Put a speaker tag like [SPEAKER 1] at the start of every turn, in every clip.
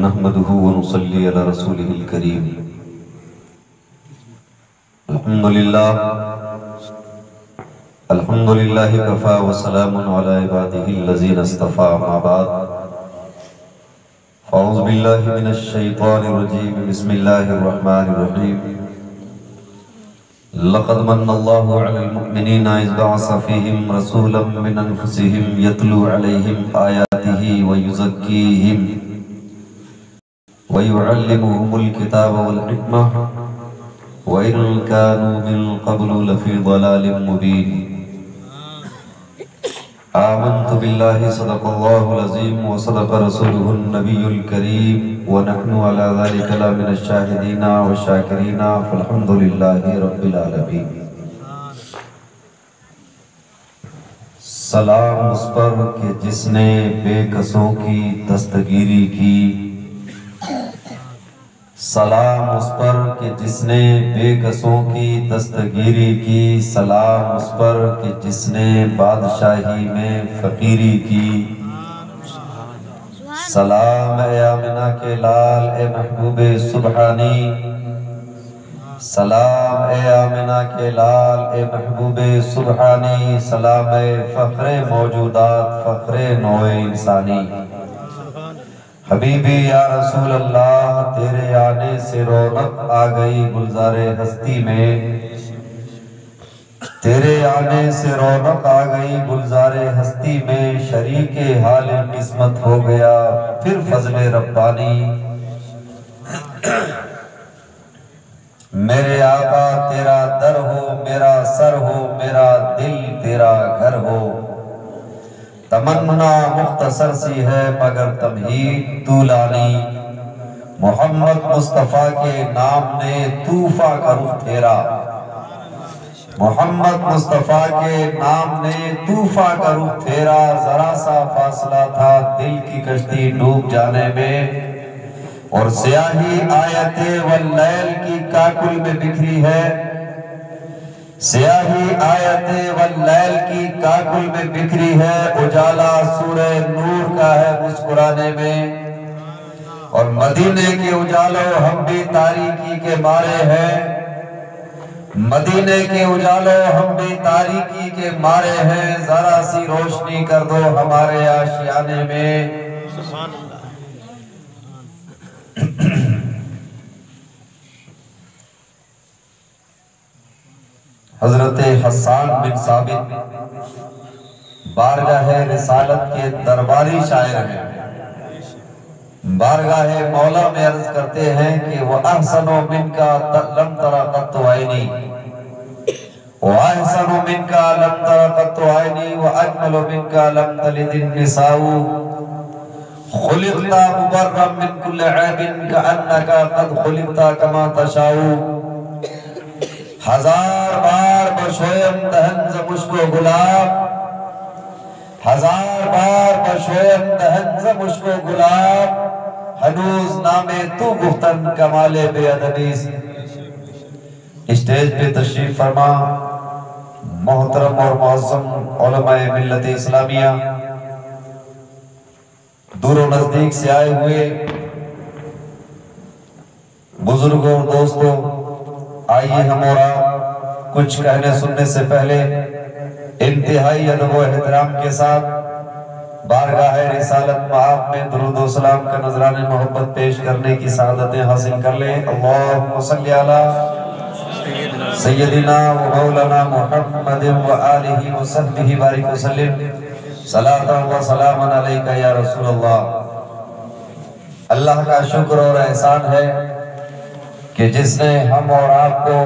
[SPEAKER 1] نحمده ونصلي على رسوله الكريم. الحمد لله كفى وسلام على عباده الذين اصطفى. ما بعد فأعوذ بالله من الشيطان الرجيم. بسم الله الرحمن الرحيم. لقد من الله على المؤمنين إذ بعث فيهم رسولا من أنفسهم يتلو عليهم آياته ويزكيهم ويعلمهم الكتاب والحكمة وإن كانوا من قبل لفي ضلال مبين. آمنت بالله صدق الله العظيم وصدق رسوله النبي الكريم ونحن على ذلك لمن الشاهدين والشاكرين فالحمد لله رب العالمين. سلام اس پر کہ جس نے بے کسوں کی دستگیری کی. سلام اس پر کہ جس نے بے کسوں کی دستگیری کی. سلام اس پر کہ جس نے بادشاہی میں فقیری کی. سلام اے آمنہ کے لال اے محبوب سبحانی. سلام اے آمنہ کے لال اے محبوب سبحانی. سلام اے فخر موجودات فخر نوع انسانی. حبیبی یا رسول اللہ تیرے آنے سے رونق آ گئی گلزار ہستی میں. تیرے آنے سے رونق آ گئی گلزار ہستی میں. شریک حال قسمت ہو گیا پھر فضل ربانی. میرے آقا تیرا در ہو میرا سر ہو میرا دل تیرا گھر ہو. تمنا مختصر سی ہے مگر تمہید طولانی. محمد مصطفیٰ کے نام نے طوفاں کا رخ پھیرا. محمد مصطفیٰ کے نام نے طوفاں کا رخ پھیرا. ذرا سا فاصلہ تھا دل کی کشتی ڈوب جانے میں اور سیاہی آیت واللیل کی کاکل میں بکھری ہے. سیاہی آیت واللیل کی کاکل میں بکھری ہے. اجالا سورہ نور کا ہے مسکرانے میں اور مدینے کے اجالوں ہم بھی تاریکی کے مارے ہیں. مدینے کے اجالوں ہم بھی تاریکی کے مارے ہیں. ذرا سی روشنی کر دو ہمارے آشیانے میں. حضرت حسان بن ثابت بارگاہ رسالت کے درباری شاعر ہیں. بارگاہ مولا میں عرض کرتے ہیں کہ وَأَحْسَنُ مِنْكَ لَمْ تَرَ قَطُّ عَيْنِي وَأَحْسَنُ مِنْكَ لَمْ تَرَ قَطُّ عَيْنِي وَأَجْمَلُ مِنْكَ لَمْ تَلِدِ النِّسَاءُ خُلِقْتَ مُبَرًّا مِنْ كُلِّ عَيْبٍ كَأَنَّكَ قَدْ خُلِقْتَ كَمَا تَشَاءُ. ہزار بار بشویم دہن ز مشک و گلاب. ہزار بار بشویم دہن ز مشک و گلاب. ہنوز نام تو گفتن کمال بے ادبی. اسٹیج پہ تشریف فرما محترم اور معظم علماء ملت اسلامیہ، دور و نزدیک سے آئے ہوئے بزرگوں اور دوستوں، آئیے ہم اور آپ کچھ کہنے سننے سے پہلے انتہائی ادب و احترام کے ساتھ بارگاہ رسالت مآب میں درود و سلام کا نذرانِ محبت پیش کرنے کی سعادتیں حاصل کر لیں. اللہم صلی علی سیدنا و مولانا محمد و آلہ و صحبہ بارک وسلم. صلاۃ و سلام علیکہ یا رسول اللہ. اللہ کا شکر اور احسان ہے کہ جس نے ہم اور آپ کو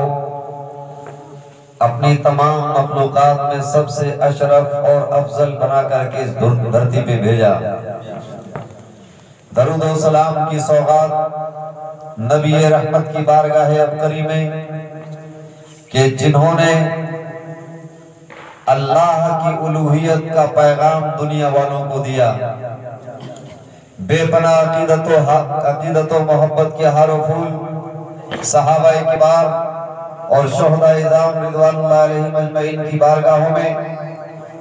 [SPEAKER 1] اپنی تمام مخلوقات میں سب سے اشرف اور افضل بنا کر کے اس دھرتی پہ بھیجا. درود و سلام کی سوغات نبی رحمت کی بارگاہ ابقری میں کہ جنہوں نے اللہ کی الوہیت کا پیغام دنیا والوں کو دیا. بے پناہ عقیدت و محبت کے ہار و پھول صحابہ کرام اور شہداء اعظام رضوان اللہ علیہم اجمعین کی بارگاہوں میں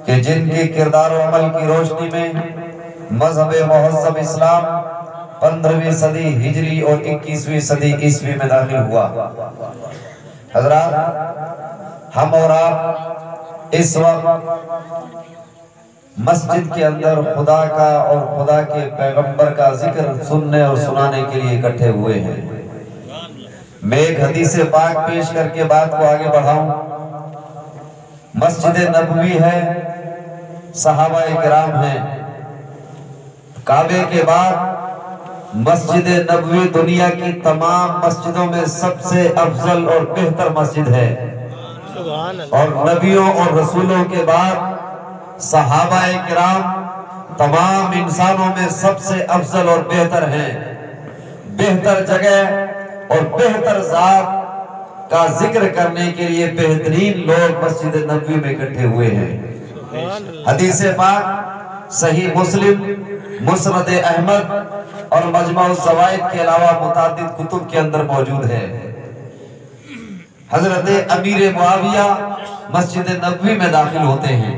[SPEAKER 1] کہ جن کے کردار و عمل کی روشنی میں مذہب مہذب اسلام 15ویں صدی ہجری اور 21ویں صدی عیسوی میں داخل ہوا۔ حضرات، ہم اور آپ اس وقت مسجد کے اندر خدا کا اور خدا کے پیغمبر کا ذکر سننے اور سنانے کے لیے اکٹھے ہوئے ہیں۔ میں ایک حدیث پاک پیش کر کے بات کو آگے بڑھاؤں۔ مسجد نبوی ہے، صحابہ کرام ہیں، کعبے کے بعد مسجد نبوی دنیا کی تمام مسجدوں میں سب سے افضل اور بہتر مسجد ہے، اور نبیوں اور رسولوں کے بعد صحابہ کرام تمام انسانوں میں سب سے افضل اور بہتر ہیں۔ بہتر جگہ اور بہتر ذات کا ذکر کرنے کے لیے بہترین لوگ مسجد نبوی میں اکٹھے ہوئے ہیں۔ حدیث پاک صحیح مسلم، مسند احمد اور مجمع الزوائد کے علاوہ متعدد کتب کے اندر موجود ہے۔ حضرت امیر معاویہ مسجد نبوی میں داخل ہوتے ہیں۔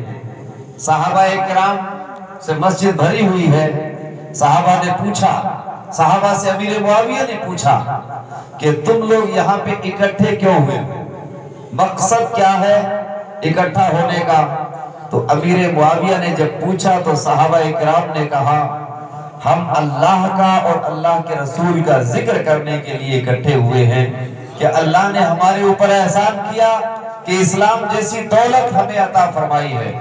[SPEAKER 1] صحابہ کرام سے مسجد بھری ہوئی ہے۔ صحابہ نے پوچھا، صحابہ سے امیر معاویہ نے پوچھا کہ تم لوگ یہاں پہ اکٹھے کیوں ہوئے، مقصد کیا ہے اکٹھا ہونے کا؟ تو امیر معاویہ نے جب پوچھا تو صحابہ کرام نے کہا ہم اللہ کا اور اللہ کے رسول کا ذکر کرنے کے لیے اکٹھے ہوئے ہیں کہ اللہ نے ہمارے اوپر احسان کیا کہ اسلام جیسی دولت ہمیں عطا فرمائی ہے۔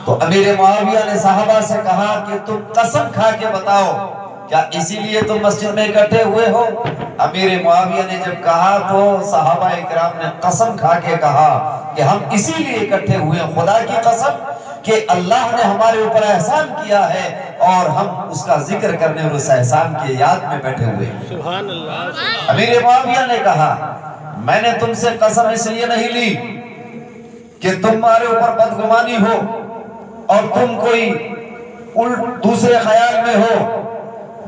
[SPEAKER 1] تو امیر معاویہ نے صحابہ سے کہا کہ تم قسم کھا کے بتاؤ کیا اسی لیے تم مسجد میں اکٹھے ہوئے ہو؟ امیر معاویہ نے جب کہا تو صحابہ کرام نے قسم کھا کے کہا کہ ہم اسی لیے اکٹھے ہوئے ہیں، خدا کی قسم کہ اللہ نے ہمارے اوپر احسان کیا ہے اور ہم اس کا ذکر کرنے اور اس احسان کی یاد میں بیٹھے ہوئے ہیں۔
[SPEAKER 2] سبحان اللہ۔
[SPEAKER 1] امیر معاویہ نے کہا میں نے تم سے قسم اس لیے نہیں لی کہ تمہارے اوپر بدگمانی ہو اور تم کوئی دوسرے خیال میں ہو،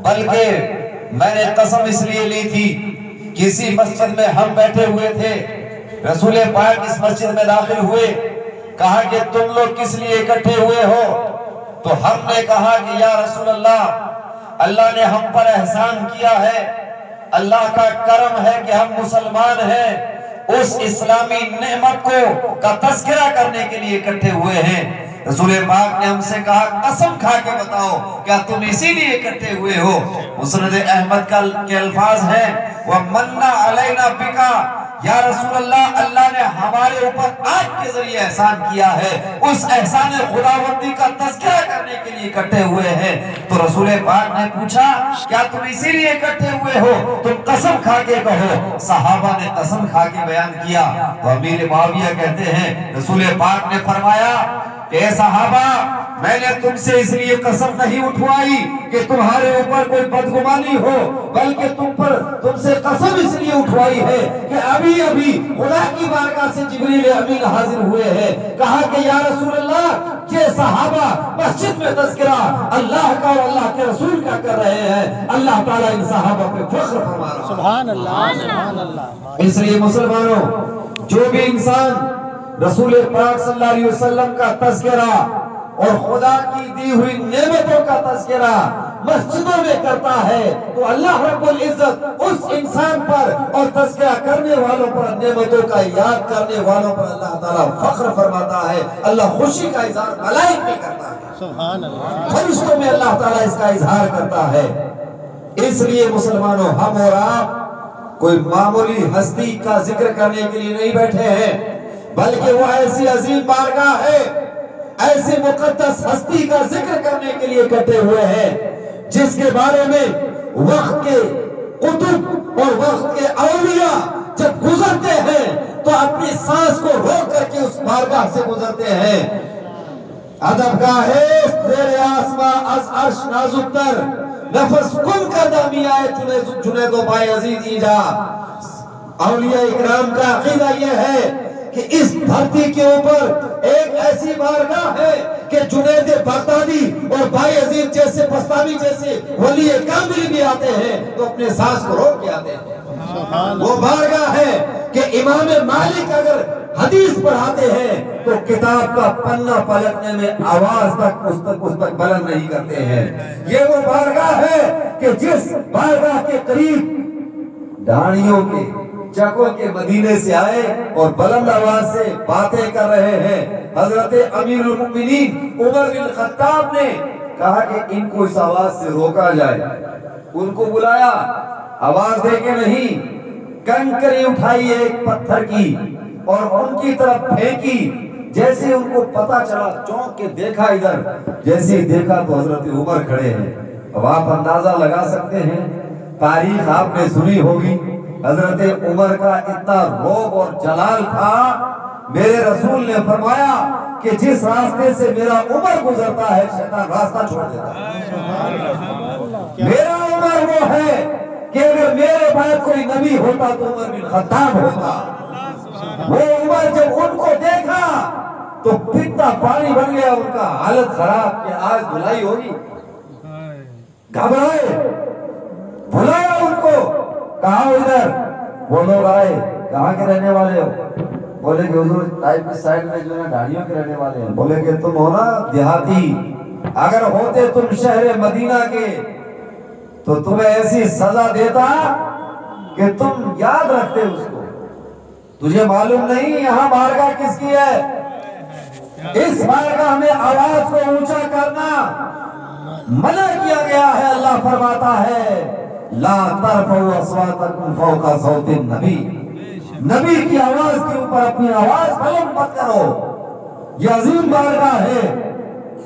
[SPEAKER 1] بلکہ میں نے قسم اس لیے لی تھی کسی مسجد میں ہم بیٹھے ہوئے تھے، رسول پاک اس مسجد میں داخل ہوئے، کہا کہ تم لوگ کس لیے اکٹھے ہوئے ہو؟ تو ہم نے کہا کہ یا رسول اللہ، اللہ نے ہم پر احسان کیا ہے، اللہ کا کرم ہے کہ ہم مسلمان ہیں، اس اسلامی نعمت کا تذکرہ کرنے کے لیے اکٹھے ہوئے ہیں۔ رسول پاک نے ہم سے کہا قسم کھا کے بتاؤ کیا تم اسی لیے اکٹھے ہوئے ہو؟ مسند احمد کے الفاظ ہیں وَمَنَّ عَلَيْنَا بِكَ، یا رسول اللہ، اللہ نے ہمارے اوپر آپ کے ذریعے احسان کیا ہے، اس احسان خداوندی کا تذکرہ کرنے کے لیے اکٹھے ہوئے ہیں۔ تو رسول پاک نے پوچھا کیا تم اسی لیے اکٹھے ہوئے ہو؟ تم قسم کھا کے کہو۔ صحابہ نے قسم کھا کے بیان کیا تو امیر معاویہ کہتے ہیں رسول پاک نے فرمایا کہ اے صحابہ، میں نے تم سے اس لیے قسم نہیں اٹھوائی کہ تمہارے اوپر کوئی بدگمانی ہو، بلکہ تم سے قسم اس لیے اٹھوائی ہے کہ ابھی ابھی خدا کی بارگاہ سے جبریل امین حاضر ہوئے ہیں، کہا کہ یا رسول اللہ، یہ صحابہ مسجد میں تذکرہ اللہ کا اور اللہ کے رسول کا کر رہے ہیں، اللہ تعالیٰ ان صحابہ پہ فخر فرما رہا ہے۔
[SPEAKER 2] سبحان اللہ، سبحان اللہ۔
[SPEAKER 1] اس لیے مسلمانوں، جو بھی انسان رسول پاک صلی اللہ علیہ وسلم کا تذکرہ اور خدا کی دی ہوئی نعمتوں کا تذکرہ مسجدوں میں کرتا ہے تو اللہ رب العزت اس انسان پر اور تذکرہ کرنے والوں پر، نعمتوں کا یاد کرنے والوں پر اللہ تعالیٰ فخر فرماتا ہے، اللہ خوشی کا اظہار ملائک میں کرتا ہے،
[SPEAKER 2] سبحان اللہ،
[SPEAKER 1] فرشتوں میں اللہ تعالیٰ اس کا اظہار کرتا ہے۔ اس لیے مسلمانوں، ہم اور آپ کوئی معمولی ہستی کا ذکر کرنے کے لیے نہیں بیٹھے ہیں، بلکہ وہ ایسی عظیم بارگاہ ہے، ایسی مقدس ہستی کا ذکر کرنے کے لیے اکٹھے ہوئے ہیں جس کے بارے میں وقت کے قطب اور وقت کے اولیاء جب گزرتے ہیں تو اپنی سانس کو روک کر کے اس بارگاہ سے گزرتے ہیں۔ ادب گاہے زیر آسماں از عرش نازک تر، نفس کن کا دامی آئے جنید و بھائی عزیز ایجا۔ اولیاء اکرام کا عقیدہ یہ ہے کہ اس دھرتی کے اوپر ایک ایسی بارگاہ ہے کہ جنید بغدادی اور بھائی عزیز جیسے بستامی جیسے ولی کامل بھی آتے ہیں تو اپنے سانس کو روک کے آتے ہیں۔
[SPEAKER 3] وہ بارگاہ ہے کہ امام مالک اگر حدیث پڑھاتے ہیں تو کتاب کا پنہ پلٹنے میں آواز تک اس تک بلند نہیں کرتے ہیں. یہ وہ بارگاہ ہے کہ جس بارگاہ کے قریب ڈھانیوں کے چکوں کے مدینے سے آئے اور بلند آواز سے باتیں کر رہے ہیں. حضرت امیر المؤمنین عمر بن خطاب نے کہا کہ ان کو اس آواز سے روکا جائے. ان کو بلایا, آواز دے کے نہیں, کنکری اٹھائی ایک پتھر کی اور ان کی طرف پھینکی. جیسے ان کو پتا چلا, چونک کے دیکھا ادھر, جیسے ہی دیکھا تو حضرت عمر کھڑے ہیں. اب آپ اندازہ لگا سکتے ہیں, تاریخ آپ نے سنی ہوگی, حضرت عمر کا اتنا روب اور جلال تھا. میرے رسول نے فرمایا کہ جس راستے سے میرا عمر گزرتا ہے شیطان راستہ چھوڑ دیتا ہے. میرا عمر وہ ہے کہ اگر میرے بعد کوئی نبی ہوتا تو عمر بن خطاب ہوتا. وہ عمر جب ان کو دیکھا تو پتا پانی بن گیا, ان کا حالت خراب کہ آج دھلائی ہوگی. گھبرائے, بلایا ان کو, کہا ادھر. وہ لوگ آئے, کہاں کے رہنے والے ہو؟ بولے کہ حضور طائف کی سائڈ میں جو ہے ڈھاڑیوں کے رہنے والے ہیں. بولے کہ تم ہو نا دیہاتی, اگر ہوتے تم شہر مدینہ کے تو تمہیں ایسی سزا دیتا کہ تم یاد رکھتے اس کو. تجھے معلوم نہیں یہاں بارگاہ کس کی ہے؟ اس بارگاہ میں آواز کو اونچا کرنا منع کیا گیا ہے. اللہ فرماتا ہے لا ترفعوا اصواتکم فوق صوت النبی, نبی کی آواز کے اوپر اپنی آواز بلند مت کرو. یہ عظیم بارگاہ ہے.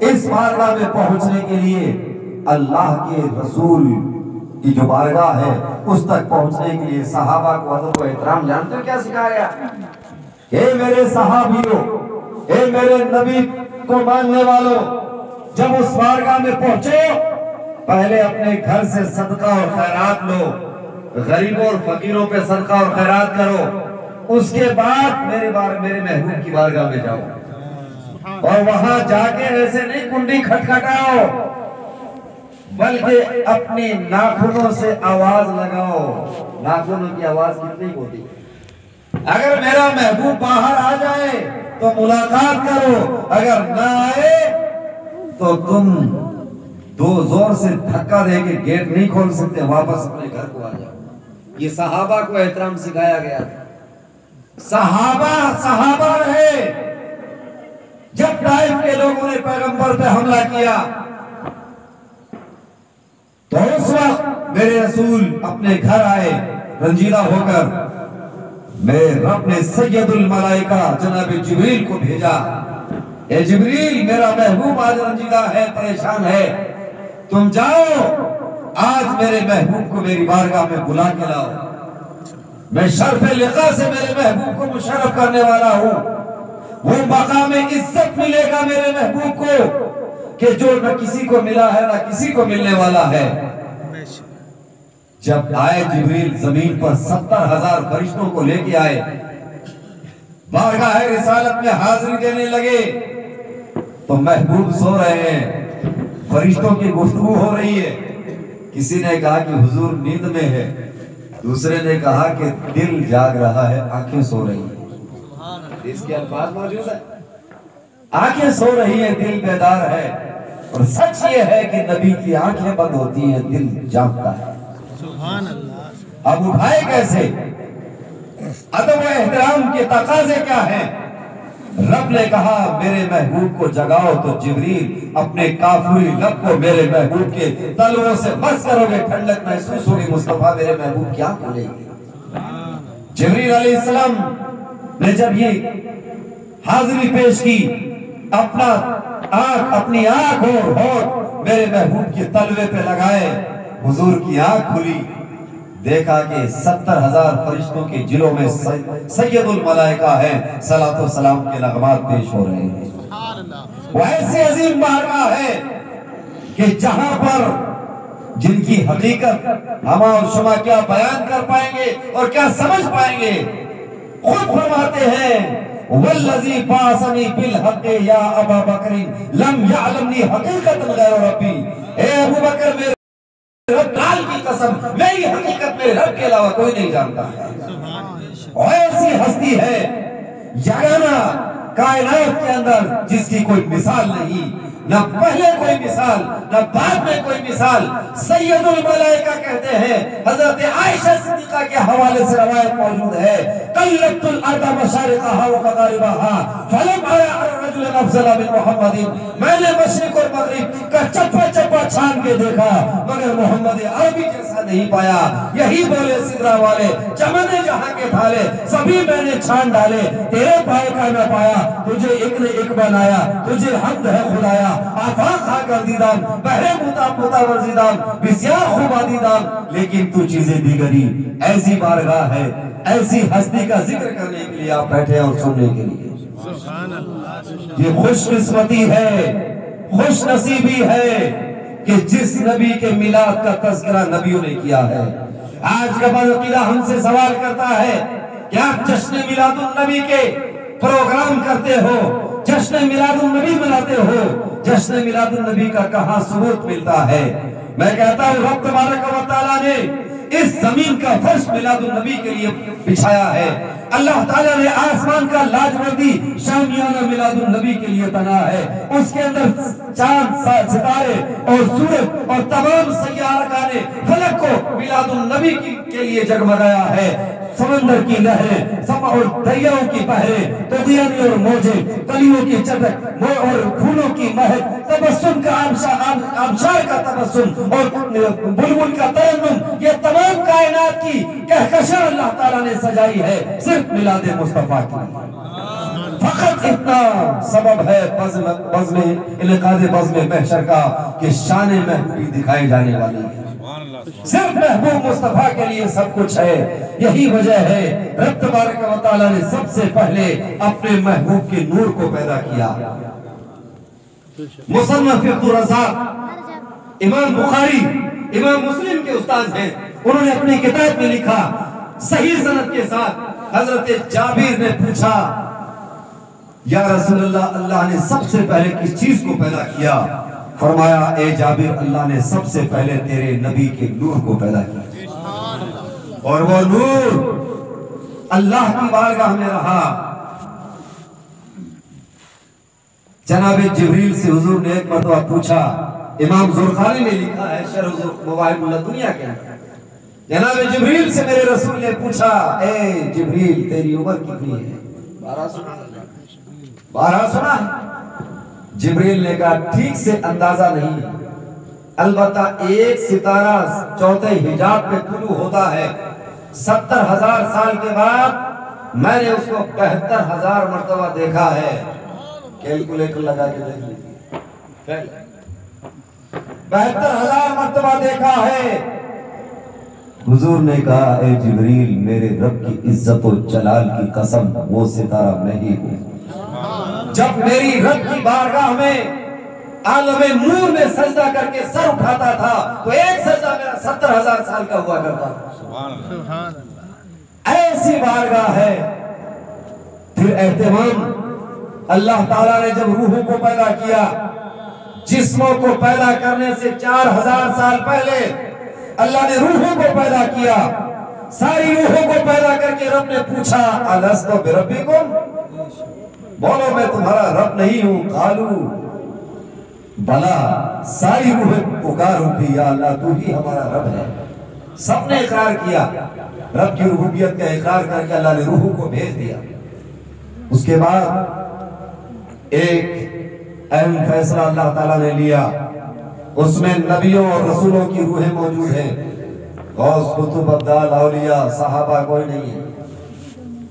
[SPEAKER 3] اس بارگاہ میں پہنچنے کے لیے اللہ کے رسول کی جو بارگاہ ہے اس تک پہنچنے کے لیے صحابہ کو ادب و احترام جانتے ہو کیا سکھایا؟ اے میرے صحابیوں, اے میرے نبی کو ماننے والوں, جب اس بارگاہ میں پہنچے پہلے اپنے گھر سے صدقہ اور خیرات لو, غریبوں اور فقیروں پہ صدقہ اور خیرات کرو. اس کے بعد میرے محبوب کی بارگاہ میں جاؤ اور وہاں جا کے ایسے نہیں کنڈی کھٹکھٹاؤ بلکہ اپنی ناخنوں سے آواز لگاؤ. ناخنوں کی آواز کتنی ہوتی ہے؟ اگر میرا محبوب باہر آ جائے تو ملاقات کرو, اگر نہ آئے تو تم دو زور سے دھکا دے کے گیٹ نہیں کھول سکتے, واپس اپنے گھر کو آ جاؤ. یہ صحابہ کو احترام سکھایا گیا تھا. صحابہ رہے. جب طائف کے لوگوں نے پیغمبر پہ حملہ کیا تو اس وقت میرے رسول اپنے گھر آئے رنجیدہ ہو کر. میرے رب نے سید الملائکہ جناب جبریل کو بھیجا, اے جبریل میرا محبوب آج رنجیدہ ہے, پریشان ہے, تم جاؤ آج میرے محبوب کو میری بارگاہ میں بلا کے لاؤ. میں شرف لقاء سے میرے محبوب کو مشرف کرنے والا ہوں. وہ مقام عزت ملے گا میرے محبوب کو کہ جو نہ کسی کو ملا ہے نہ کسی کو ملنے والا ہے. جب آئے جبریل زمین پر 70,000 فرشتوں کو لے کے آئے, بارگاہ رسالت میں حاضری دینے لگے تو محبوب سو رہے ہیں, فرشتوں کی گفتگو ہو رہی ہے. کسی نے کہا کہ حضور نیند میں ہے, دوسرے نے کہا کہ دل جاگ رہا ہے, آنکھیں سو رہی ہیں. اس کے الفاظ موجود ہیں, آنکھیں سو رہی ہیں, دل بیدار ہے. اور سچ یہ ہے کہ نبی کی آنکھیں بند ہوتی ہیں, دل جاگتا ہے. اب اٹھائے کیسے؟ ادب و احترام کے تقاضے کیا ہیں؟ رب نے کہا میرے محبوب کو جگاؤ تو جبریل اپنے کافری لب کو میرے محبوب کے تلووں سے بس کرو گے, ٹھنڈک محسوس ہوگی. مصطفیٰ میرے محبوب کیا کھولے گی؟ جبریل علیہ السلام نے جب یہ حاضری پیش کی, اپنی آنکھ اور ہونٹ میرے محبوب کے تلوے پہ لگائے, حضور کی آنکھ کھلی, دیکھا کہ 70,000 فرشتوں کے جلوں میں سید الملائکہ ہیں, صلاۃ و سلام کے نغمات پیش ہو رہے ہیں. وہ ایسی عظیم بارگاہ ہے کہ جہاں پر جن کی حقیقت ہم اور شما کیا بیان کر پائیں گے اور کیا سمجھ پائیں گے. خود فرماتے ہیں والذی باسنی بالحق یا ابا بکر لم یعلمنی حقیقت غیر ربی. اے ابو بکر میرے رب کی قسم, میری حقیقت
[SPEAKER 1] میرے رب کے علاوہ کوئی نہیں جانتا ہے. اور ایسی ہستی ہے یگانہ کائنات کے اندر جس کی کوئی مثال نہیں، نہ پہلے کوئی مثال نہ بعد میں کوئی مثال. سید الملائکہ کہتے ہیں، حضرت عائشہ صدیقہ کے حوالے سے روایت موجود ہے، قلبت الارض مشارقها ومغاربها فلم ارى الرجل افضل من محمد. میں نے مشرق اور مغرب کا چپا چپا چھان کے دیکھا مگر محمد عربی جیسا نہیں پایا. یہی بولے سدرا والے، چمن جہاں کے تھالے سبھی میں نے چھان ڈالے، تیرے پائے کا نہ پایا. تجھے ایک نے ایک بنایا، تجھے حمد ہے خدایا. آفاق خواہ کر دیدام، بہرے موتا ورزیدام، بسیار خوب آدیدام، لیکن تو چیزیں دیگری. ایسی بارگاہ ہے، ایسی ہستی کا ذکر کرنے کے لیے آپ بیٹھے ہیں اور سننے کے لیے. یہ خوش قسمتی ہے، خوش نصیبی ہے کہ جس نبی کے میلاد کا تذکرہ نبیوں نے کیا ہے. آج کا بعض ہم سے سوال کرتا ہے کہ آپ جشن میلاد النبی کے پروگرام کرتے ہو، جشن میلاد النبی مناتے ہو، جشن میلاد النبی کا کہاں ثبوت ملتا ہے؟ میں کہتا ہوں رب تبارک و تعالیٰ نے اس زمین کا فرش میلاد النبی کے لیے بچھایا ہے. اللہ تعالیٰ نے آسمان کا لاجوردی شامیانہ میلاد النبی کے لیے بنا ہے. اس کے اندر چاند ستارے اور سورج اور تمام سیارکان فلک کو میلاد النبی کے لیے جگمگایا ہے. سمندر کی لہریں اور دریاؤں کی بحریں، طغیانی اور موجیں، کلیوں کی چٹک اور پھولوں کی مہک، تبسم کا آبشار کا تبسم اور بلبل کا ترنم، یہ تمام کائنات کی کہکشاں اللہ تعالیٰ نے سجائی ہے صرف میلاد مصطفیٰ کی. فقط اتنا سبب ہے بزم انعقاد بزم محشر کا کہ شان محبوبی دکھائی جانے والی ہے. صرف محبوب مصطفیٰ کے لیے سب کچھ ہے. یہی وجہ ہے رب تبارک و تعالیٰ نے سب سے پہلے اپنے محبوب کے نور کو پیدا کیا. مصنف عبدالرزاق امام بخاری امام مسلم کے استاد ہیں، انہوں نے اپنی کتاب میں لکھا صحیح سند کے ساتھ، حضرت جابر نے پوچھا یا رسول اللہ، اللہ نے سب سے پہلے کس چیز کو پیدا کیا؟ فرمایا اے جابر، اللہ نے سب سے پہلے تیرے نبی کے نور کو پیدا کیا، اور وہ نور اللہ کی بارگاہ میں رہا. جناب جبریل سے حضور نے ایک مرتبہ پوچھا، امام زرخانی نے لکھا ہے شرح مواہب الدنیا کے اندر، جناب جبریل سے میرے رسول نے پوچھا اے جبریل تیری عمر کتنی ہے؟ 12 سنا ہے؟ جبریل نے کہا ٹھیک سے اندازہ نہیں، البتہ ایک ستارہ چوتھے حجاب پہ طلوع ہوتا ہے 70,000 سال کے بعد میں نے اس کو 72,000 مرتبہ دیکھا ہے. کیلکولیٹر لگا کے دیکھ لیجیے، 72,000 مرتبہ دیکھا ہے. حضور نے کہا اے جبریل میرے رب کی عزت و جلال کی قسم وہ ستارہ میں ہی ہوں. جب میری رب کی بارگاہ میں عالم نور میں سجدہ کر کے سر اٹھاتا تھا تو ایک سجدہ میرا 70,000 سال کا ہوا کرتا تھا. ایسی بارگاہ ہے. پھر اہتمام اللہ تعالیٰ نے جب روحوں کو پیدا کیا، جسموں کو پیدا کرنے سے 4,000 سال پہلے اللہ نے روحوں کو پیدا کیا. ساری روحوں کو پیدا کر کے رب نے پوچھا الست بربکم، بولو میں تمہارا رب نہیں ہوں؟ قالو بلا، ساری روحیں پکار اٹھی یا اللہ تو ہی ہمارا رب ہے. سب نے اقرار کیا، رب کی ربوبیت کا اقرار کر کے اللہ نے روحوں کو بھیج دیا. اس کے بعد ایک اہم فیصلہ اللہ تعالیٰ نے لیا، اس میں نبیوں اور رسولوں کی روحیں موجود ہیں. غوث قطب ابدال اولیاء صحابہ کوئی نہیں ہے.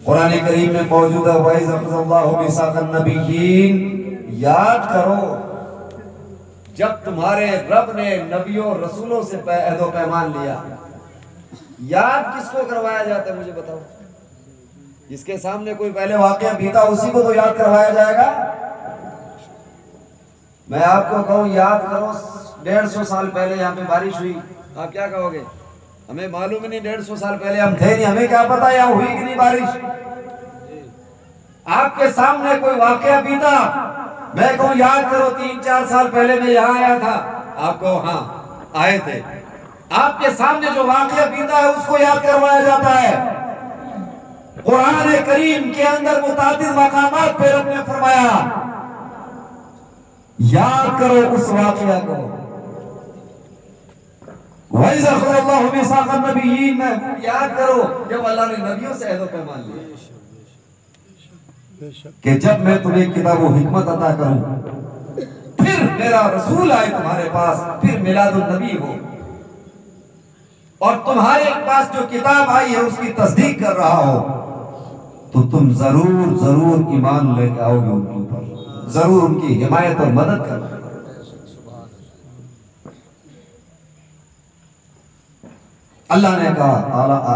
[SPEAKER 1] قرآن کریم میں موجود ہے وَإِذْ أَخَذَ اللَّهُ مِيثَاقَ النَّبِيِّينَ. یاد کرو جب تمہارے رب نے نبیوں اور رسولوں سے عہد و پیمان لیا. یاد کس کو کروایا جاتا ہے مجھے بتاؤ؟ جس کے سامنے کوئی پہلے واقعہ بیتا اسی کو تو یاد کروایا جائے گا. میں آپ کو کہوں یاد کرو 150 سال پہلے یہاں پہ بارش ہوئی، آپ کیا کہو گے؟ ہمیں معلوم نہیں، 150 سال پہلے ہم تھے نہیں، ہمیں کیا پتا یہاں ہوئی کہ نہیں بارش. آپ کے سامنے کوئی واقعہ بیتا، میں کہوں یاد کرو 3-4 سال پہلے میں یہاں آیا تھا، آپ کو ہاں آئے تھے.
[SPEAKER 3] آپ کے سامنے جو واقعہ بیتا ہے اس کو یاد کروایا جاتا ہے۔ قرآن کریم کے اندر متعدد مقامات پہ رب نے فرمایا یاد کرو اس واقعہ کو۔ وَإِذْ أَخَذَ اللَّهُ مِيثَاقَ النَّبِيِّينَ میں یاد کرو جب اللہ نے نبیوں سے عہد و پیمان لیا کہ جب میں تمہیں کتاب و حکمت عطا کروں پھر میرا رسول آئے تمہارے پاس، پھر میلاد النبی ہو، اور تمہارے پاس جو کتاب آئی ہے اس کی تصدیق کر رہا ہو، تو تم ضرور ضرور ایمان لے کے آؤ گے ان کے اوپر، ضرور ان کی حمایت اور مدد کرو۔ اللہ نے کہا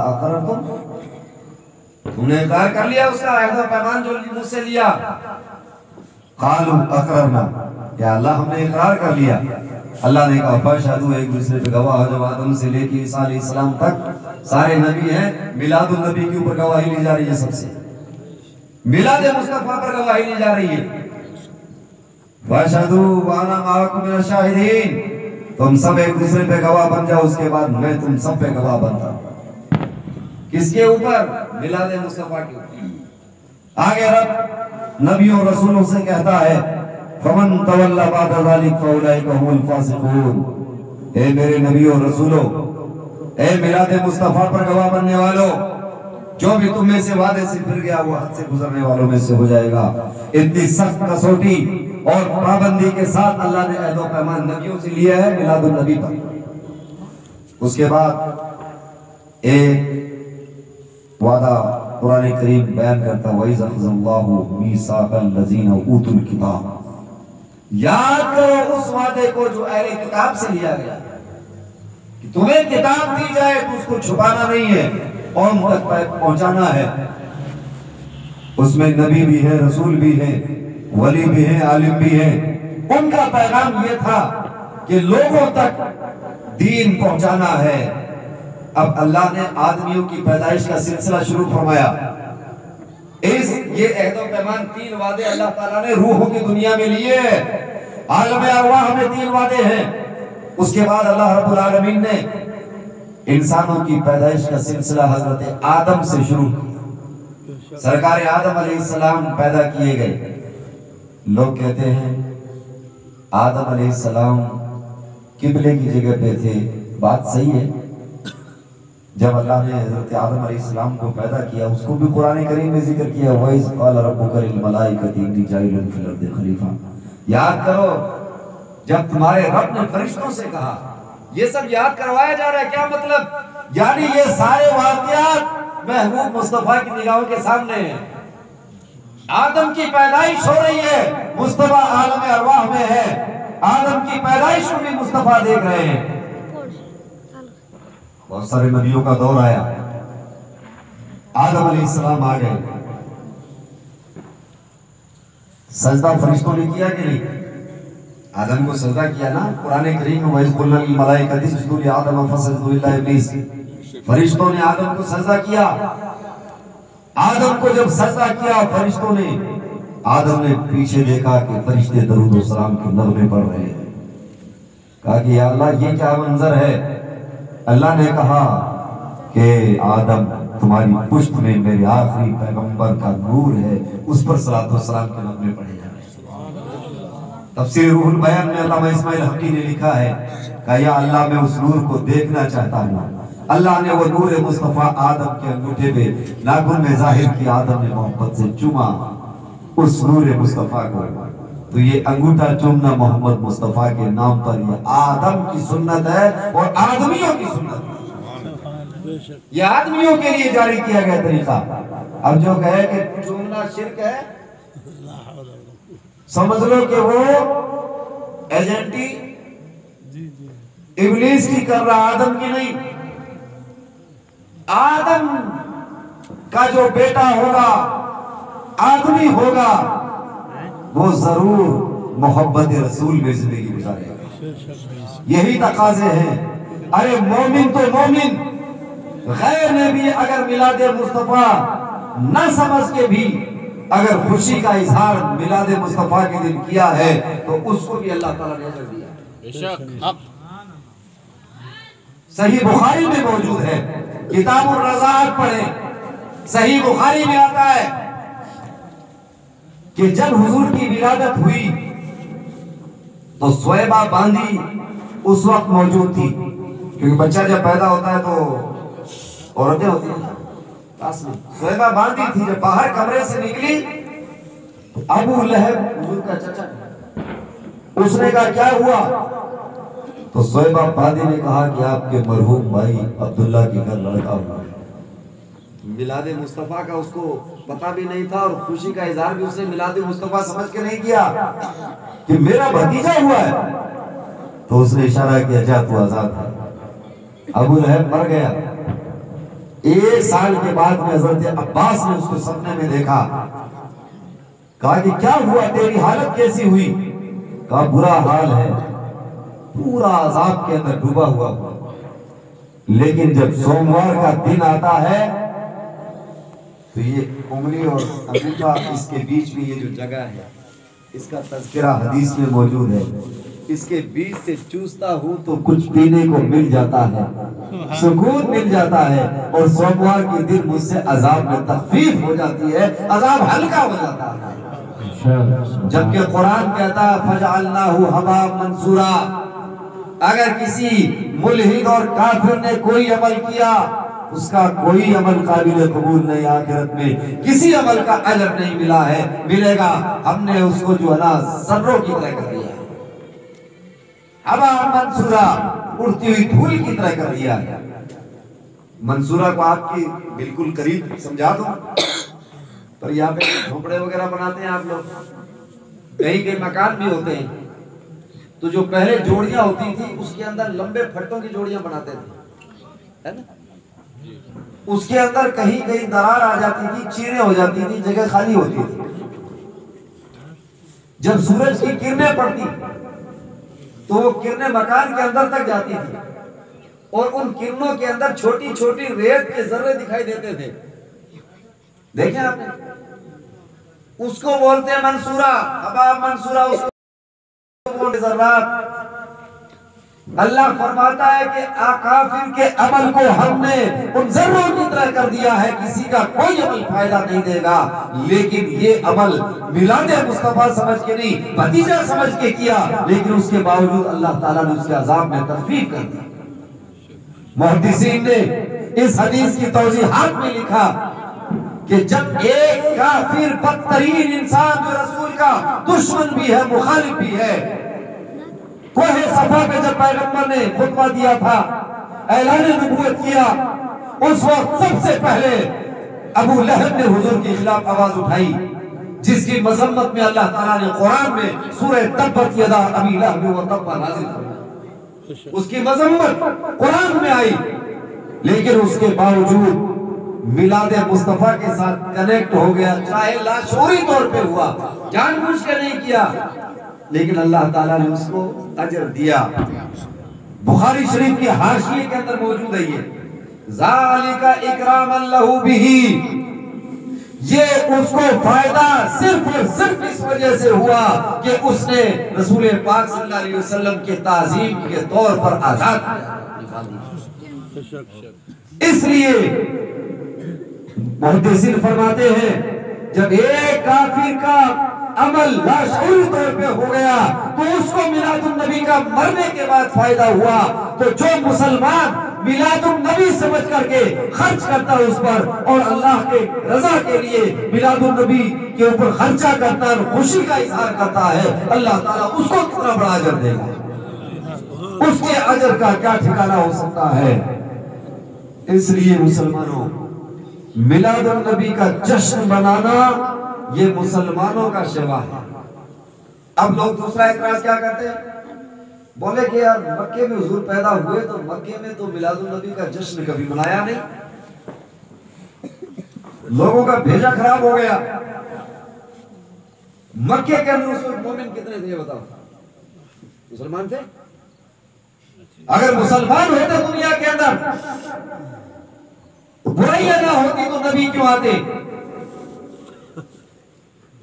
[SPEAKER 3] اقررتم، تم نے اقرار کر لیا اس کا عہد و پیمان جو مجھ سے لیا؟ قالوا اقررنا، یا اللہ ہم نے اقرار کر لیا۔ اللہ نے کہا فاشہدوا، ایک دوسرے پہ گواہ، جب آدم سے لے کے عیسیٰ علیہ السلام تک سارے نبی ہیں، میلاد النبی کے اوپر گواہی لی جا رہی ہے، سب سے میلاد مصطفیٰ پر گواہی لی جا رہی ہے۔ فاشہدوا وانا معکم من الشاہدین، تم سب ایک دوسرے پہ گواہ بن جاؤ، اس کے بعد میں تم سب پہ گواہ بنتا ہوں۔ کس کے اوپر؟ میلاد مصطفیٰ کے اوپر۔ آگے رب نبیوں رسولوں سے کہتا ہے فمن تولی بعد ذلک فاولئک هم الفاسقون، اے میرے نبیوں رسولوں، اے میلاد مصطفیٰ پر گواہ بننے والوں، جو بھی تم میں سے وعدے سے پھر گیا وہ حد سے گزرنے والوں میں سے ہو جائے گا۔ اتنی سخت کسوٹی اور پابندی کے ساتھ اللہ نے عہد و پیمان نبیوں سے لیا ہے میلاد النبی پر۔ اس کے بعد ایک وعدہ قرآن کریم بیان کرتا ہے وَإِذْ أَخَذَ اللَّهُ مِيثَاقَ الَّذِينَ أُوتُوا الْكِتَابَ، یاد کرو اس وعدے کو جو اہل کتاب سے لیا گیا کہ تمہیں کتاب دی جائے تو اس کو چھپانا نہیں ہے، قوم تک پہنچانا ہے۔ اس میں نبی بھی ہے، رسول بھی ہے، ولی بھی ہے، عالم بھی ہے۔ ان کا پیغام یہ تھا کہ لوگوں تک دین پہنچانا ہے۔ اب اللہ نے آدمیوں کی پیدائش کا سلسلہ شروع فرمایا۔ یہ عہد و پیمان، تین وعدے اللہ تعالیٰ نے روحوں کی دنیا میں لیے، عالم ارواح میں تین وعدے ہیں۔ اس کے بعد اللہ رب العالمین نے انسانوں کی پیدائش کا سلسلہ حضرت آدم سے شروع کیا۔ سرکار آدم علیہ السلام پیدا کیے گئے۔ لوگ کہتے ہیں آدم علیہ السلام قبلے کی جگہ پہ تھے، بات صحیح ہے۔ جب اللہ نے حضرت آدم علیہ السلام کو پیدا کیا، اس کو بھی قرآن کریم میں ذکر کیا وَإِذْ قَالَ رَبُّكَ لِلْمَلَائِكَةِ إِنِّي جَاعِلٌ فِي الْأَرْضِ خَلِيفَةً، یاد کرو جب تمہارے رب نے فرشتوں سے کہا، یہ سب یاد کروایا جا رہا ہے۔ کیا مطلب؟ یعنی یہ سارے واقعات محبوب مصطفیٰ کی نگاہوں کے سامنے ہیں۔ آدم کی پیدائش ہو رہی ہے، مصطفیٰ عالم ارواح میں ہے، آدم کی پیدائش کو بھی مصطفیٰ دیکھ رہے ہیں۔ بہت سارے نبیوں کا دور آیا، آدم علیہ السلام آ گئے، سجدہ فرشتوں نے کیا کہ نہیں؟ آدم کو سجدہ کیا نا، قرآن کریم میں وَإِذْ قُلْنَا لِلْمَلَائِكَةِ اسْجُدُوا لِآدَمَ فَسَجَدُوا إِلَّا إِبْلِيسَ، فرشتوں نے آدم کو سجدہ کیا۔ آدم کو جب سجدہ کیا فرشتوں نے، آدم نے پیچھے دیکھا کہ فرشتے درود و سلام کے نغمے پڑھ رہے ہیں۔ کہا کہ یا اللہ یہ کیا منظر ہے؟ اللہ نے کہا کہ آدم تمہاری پشت میں میرے آخری پیغمبر کا نور ہے، اس پر صلاۃ و سلام کے نغمے پڑھے جا رہے ہیں۔ تفسیر روح البیان میں علامہ اسماعیل حقی نے لکھا ہے کہ یا اللہ میں اس نور کو دیکھنا چاہتا ہوں۔ اللہ نے وہ نور مصطفیٰ آدم کے انگوٹھے پہ ناخن میں ظاہر کی، آدم نے محبت سے چوما اس نور مصطفیٰ کو۔ تو یہ انگوٹھا چومنا محمد مصطفیٰ کے نام پر یہ آدم کی سنت ہے اور آدمیوں کی سنت ہے، یہ آدمیوں کے لیے جاری کیا گیا طریقہ۔ اب جو کہے کہ چومنا شرک ہے، سمجھ لو کہ وہ ایجنٹی ابلیس کی کر رہا، آدم کی نہیں۔ آدم کا جو بیٹا ہوگا، آدمی ہوگا، وہ ضرور محبت رسول میں زندگی گزارے گا۔ یہی تقاضے ہیں۔ ارے مومن تو مومن، غیر نے بھی اگر میلاد مصطفیٰ نہ سمجھ کے بھی اگر خوشی کا اظہار میلاد مصطفیٰ کے دن کیا ہے تو اس کو بھی اللہ تعالیٰ نے اجر دیا۔ صحیح بخاری میں موجود ہے، کتاب الرضاعت پڑھیں، صحیح بخاری میں آتا ہے کہ جب حضور کی ولادت ہوئی تو سویبہ باندھی اس وقت موجود تھی، کیونکہ بچہ جب پیدا ہوتا ہے تو عورتیں ہوتی ہیں پاس میں، سویبہ باندھی تھی، جب باہر کمرے سے نکلی تو ابو لہب حضور کا چچا اس نے کہا کیا ہوا؟ تو سویبہ باندھی نے کہا کہ آپ کے مرحوم بھائی عبداللہ کے گھر لڑکا ہوا ہے۔ میلاد مصطفیٰ کا اس کو پتہ بھی نہیں تھا، اور خوشی کا اظہار بھی اس نے میلاد مصطفیٰ سمجھ کے نہیں کیا کہ میرا بھتیجا ہوا ہے۔ تو اس نے اشارہ کیا جا تو آزاد ہے۔ ابو لہب مر گیا۔ 1 سال کے بعد میں حضرت عباس نے اس کو سپنے میں دیکھا، کہا کہ کیا ہوا، تیری حالت کیسی ہوئی؟ کہا برا حال ہے، پورا عذاب کے اندر ڈوبا ہوا ہوا، لیکن جب سوموار کا دن آتا ہے تو یہ انگلی اور انگوٹھا اس کے بیچ میں یہ جو جگہ ہے اس کا تذکرہ حدیث میں موجود ہے، اس کے بیچ سے چوستا ہوں تو کچھ پینے کو مل جاتا ہے، سکون مل جاتا ہے، اور سوموار کے دن مجھ سے عذاب میں تخفیف ہو جاتی ہے، عذاب ہلکا ہو جاتا ہے۔ جبکہ قرآن کہتا ہے فَجْعَلْنَاهُ هَبَاءً مَنْثُورًا، اگر کسی ملحد اور کافر نے کوئی عمل کیا اس کا کوئی عمل قابل قبول نہیں، آخرت میں کسی عمل کا اجر نہیں ملے گا، ہم نے اس کو جو ہے نا ذروں کی طرح کر دیا ہے، ہَبَاءً مَنْثُورًا، اڑتی ہوئی دھول کی طرح کر دیا ہے۔ منصورہ کو آپ کی بالکل قریب سمجھا دوں، پر یہاں پہ جھونپڑے وغیرہ بناتے ہیں آپ لوگ، کہیں کے مکان بھی ہوتے ہیں، تو جو پہلے جوڑیاں ہوتی تھی اس کے اندر لمبے پھٹوں کی جوڑیاں بناتے تھے، ہے نا؟ اس کے اندر کہیں کہیں درار آ جاتی تھی، چیریں ہو جاتی تھی، جگہ خالی ہوتی تھی۔ جب سورج کی کرنیں پڑتی تو وہ کرنیں مکان کے اندر تک جاتی تھی، اور ان کرنوں کے اندر چھوٹی چھوٹی ریت کے ذرے دکھائی دیتے تھے، دیکھیں آپ نے، اس کو بولتے ہیں منصورہ، ہباء منصورہ، اس کو بولتے ذرات۔ اللہ فرماتا ہے کہ کافر کے عمل کو ہم نے ان ذروں کی طرح کر دیا ہے، کسی کا کوئی عمل فائدہ نہیں دے گا، لیکن یہ عمل میلاد مصطفیٰ سمجھ کے نہیں، بھتیجا سمجھ کے کیا، لیکن اس کے باوجود اللہ تعالیٰ نے اس کے عذاب میں تخفیف کر دی۔ محدثین نے اس حدیث کی توضیحات میں لکھا کہ جب ایک کافر بدترین انسان جو رسول کا دشمن بھی ہے، مخالف بھی ہے، کوہ صفا پہ جب پیغمبر نے خطبہ دیا تھا، اعلان نبوت کیا، اس وقت سب سے پہلے ابو لہب نے حضور کے خلاف آواز اٹھائی، جس کی مذمت میں اللہ تعالیٰ نے قرآن میں سورہ تبت یدا ابی لہب وتب نازل فرمایا، اس کی مذمت قرآن میں آئی، لیکن اس کے باوجود میلاد مصطفیٰ کے ساتھ کنیکٹ ہو گیا، چاہے لاشعوری طور پہ ہوا، جان بوجھ کے نہیں کیا، لیکن اللہ تعالیٰ نے اس کو اجر دیا۔ بخاری شریف کی حاشیے کے اندر موجود ہے یہ ذالک اکرام اللہ بہ، یہ اس کو فائدہ صرف اور صرف اس وجہ سے ہوا کہ اس نے رسول پاک صلی اللہ علیہ وسلم کے تعظیم کے طور پر آزاد کیا۔ اس لیے محدثین فرماتے ہیں جب ایک کافر کا عمل لاشعوری طور پہ ہو گیا تو اس کو میلاد النبی کا مرنے کے بعد فائدہ ہوا، تو جو مسلمان میلاد النبی سمجھ کر کے خرچ کرتا ہے اس پر، اور اللہ کے رضا کے لیے میلاد النبی کے اوپر خرچہ کرتا ہے، خوشی کا اظہار کرتا ہے، اللہ تعالیٰ اس کو کتنا بڑا اجر دے گا، اس کے اجر کا کیا ٹھکانہ ہو سکتا ہے۔ اس لیے مسلمانوں، میلاد النبی کا جشن منانا یہ مسلمانوں کا شیوا ہے۔ اب لوگ دوسرا اعتراض کیا کرتے ہیں، بولے کہ یار مکے میں حضور پیدا ہوئے تو مکے میں تو میلاد النبی کا جشن کبھی منایا نہیں، لوگوں کا بھیجا خراب ہو گیا۔ مکے کے اندر اس وقت مومن کتنے تھے یہ بتاؤ، مسلمان تھے؟ اگر مسلمان ہوتے دنیا کے اندر برائیاں نہ ہوتی تو نبی کیوں آتے؟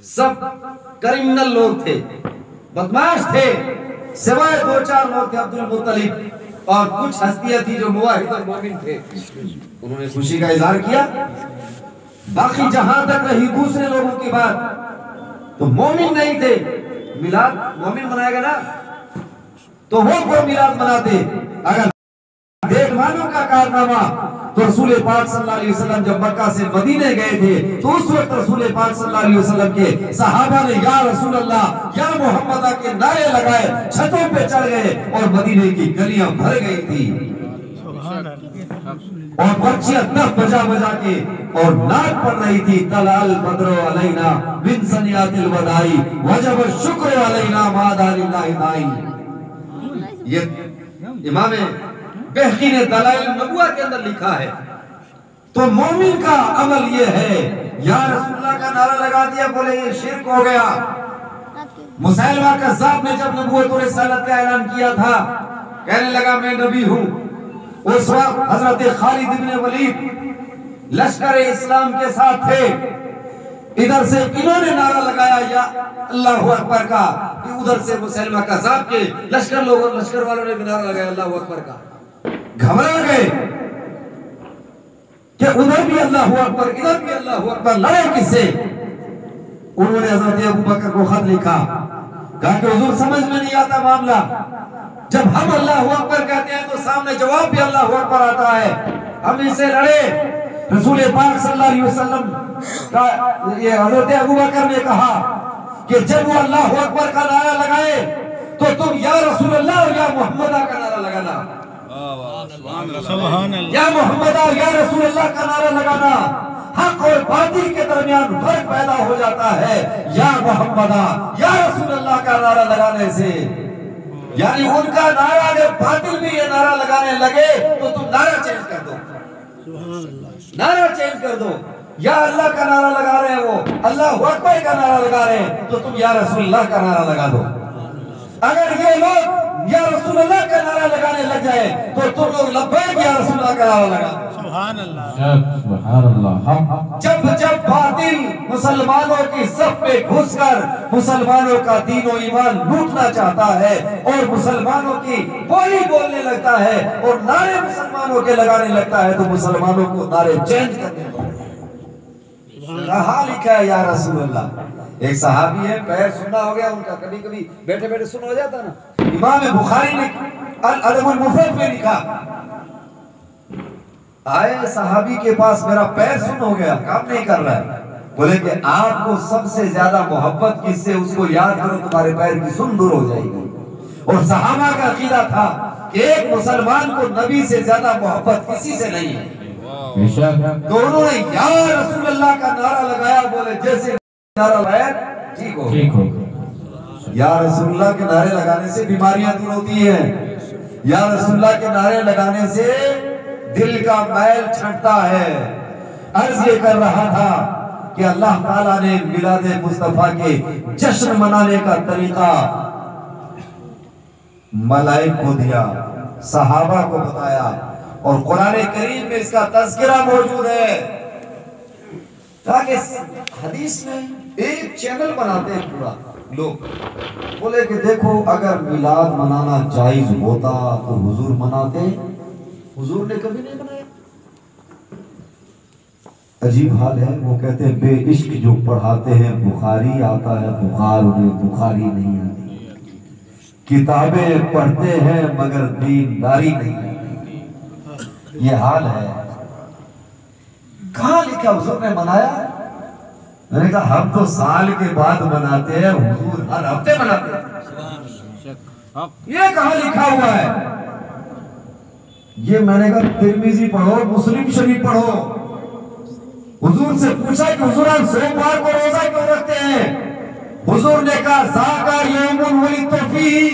[SPEAKER 3] سب کرمنل لوگ تھے، بدماش تھے، سوائے 2-4 لوگ تھے، عبد المطلب اور کچھ ہستیاں تھی جو موحد اور مومن تھے، انہوں نے خوشی کا اظہار کیا۔ باقی جہاں تک رہی دوسرے لوگوں کی بات، تو مومن نہیں تھے، میلاد مومن منائے گا نا تو وہ کو میلاد مناتے۔ اگر دیکھ مانو کا کارنامہ تو رسول پاک صلی اللہ علیہ وسلم جب مکہ سے مدینے گئے تھے تو اس وقت رسول پاک صلی اللہ علیہ وسلم کے صحابہ نے یا رسول اللہ یا محمدہ کے نعرے لگائے، چھتوں پہ چڑھ گئے اور مدینے کی گلیاں بھر گئی تھی، اور بچیاں تب بجا بجا کے اور نعت پڑھ رہی تھی، طلع البدر علینا من ثنیات الوداع وجب الشکر علینا ما دان اللہ دائی۔ یہ امام بہقی نے دلائل النبوہ کے اندر لکھا ہے۔ تو مومن کا عمل یہ ہے، یا رسول اللہ کا نعرہ لگا دیا، بولے یہ شرک ہو گیا۔ مسیلمہ کذاب نے جب نبوت و رسالت کا اعلان کیا تھا، کہنے لگا میں نبی ہوں، اس وقت حضرت خالد بن ولید لشکر اسلام کے ساتھ تھے، ادھر سے انہوں نے نعرہ لگایا یا اللہ اکبر کا، ادھر سے مسیلمہ کذاب کے لشکر والوں نے بھی نعرہ لگایا اللہ اکبر کا۔ گھبرا گئے کہ ادھر بھی اللہ اکبر ادھر بھی اللہ اکبر، لڑے کس سے؟ انہوں نے حضرت ابو بکر کو خط لکھا، کہا کہ حضور سمجھ میں نہیں آتا معاملہ، جب ہم اللہ اکبر کہتے ہیں تو سامنے جواب بھی اللہ اکبر آتا ہے، ہم اسے لڑے۔ رسول پاک صلی اللہ علیہ وسلم کا یہ حضرت ابو بکر نے کہا کہ جب وہ اللہ اکبر کا نعرہ لگائے تو تم یا رسول اللہ اور یا محمدہ کا نعرہ لگانا، یا محمدہ یا رسول اللہ کا نعرہ لگانا۔ حق اور باطل کے درمیان فرق پیدا ہو جاتا ہے یا محمدہ یا رسول اللہ کا نعرہ لگانے سے، یعنی ان کا نعرہ اگر باطل بھی یہ نعرہ لگانے لگے تو تم نعرہ چینج کر دو، نعرہ چینج کر دو۔ یا اللہ کا نعرہ لگا رہے ہیں وہ اللہ اکبر کا نعرہ لگا رہے ہیں تو تم یا رسول اللہ کا نعرہ لگا دو۔ اگر یہ لوگ یا رسول اللہ کا نعرہ لگانے لگ جائے تو تم لوگ لبیک یا رسول اللہ کا نعرہ لگا دو۔
[SPEAKER 2] سبحان اللہ۔
[SPEAKER 3] جب باطل مسلمانوں کی صف پہ گھس کر مسلمانوں کا دین و ایمان لوٹنا چاہتا ہے اور مسلمانوں کی بولی بولنے لگتا ہے اور نعرے مسلمانوں کے لگانے لگتا ہے تو مسلمانوں کو نعرے چینج کرنے لگتا ہے۔ کہاں لکھا ہے یا رسول اللہ؟ ایک صحابی ہے، پیر سننا ہو گیا ان کا، کبھی کبھی بیٹھے بیٹھے سن ہو جاتا نا۔ امام بخاری نے الادب المفرد میں لکھا، آئے صحابی کے پاس میرا پیر سن ہو گیا، کام نہیں کر رہا ہے، بولے کہ آپ کو سب سے زیادہ محبت کس سے، اس کو یاد کرو تمہارے پیر کی سن دور ہو جائے گی۔ اور صحابہ کا عقیدہ تھا کہ ایک مسلمان کو نبی سے زیادہ محبت کسی سے نہیں ہے، تو انہوں نے یا رسول اللہ کا نعرہ لگایا، بولے جیسے نعرہ لگایا ٹھیک ہو۔ یا رسول اللہ کے نعرے لگانے سے بیماریاں دور ہوتی ہیں، یا رسول اللہ کے نعرے لگانے سے دل کا میل چھٹتا ہے۔ عرض یہ کر رہا تھا کہ اللہ تعالیٰ نے میلاد مصطفیٰ کے جشن منانے کا طریقہ ملائک کو دیا، صحابہ کو بتایا، اور قرآن کریم میں اس کا تذکرہ موجود ہے، تاکہ حدیث میں ایک چینل بناتے ہیں پورا لوگ، بولے کہ دیکھو اگر میلاد منانا جائز ہوتا تو حضور مناتے، حضور نے کبھی نہیں منایا۔ عجیب حال ہے، وہ کہتے ہیں بے عشق جو پڑھاتے ہیں بخاری آتا ہے، بخار انہیں بخاری نہیں آتی، کتابیں پڑھتے ہیں مگر دینداری نہیں آتی۔ یہ حال ہے۔ کہاں لکھا حضور نے منایا؟ میں نے کہا ہم تو سال کے بعد مناتے ہیں، حضور ہر ہفتے مناتے ہیں، یہ کہاں لکھا ہوا ہے؟ یہ میں نے کہا ترمذی پڑھو، مسلم شریف پڑھو۔ حضور سے پوچھا کہ حضور ہم سوموار کو روزہ کیوں رکھتے ہیں؟ حضور نے کہا ذاکا یوم ولدت فیہ،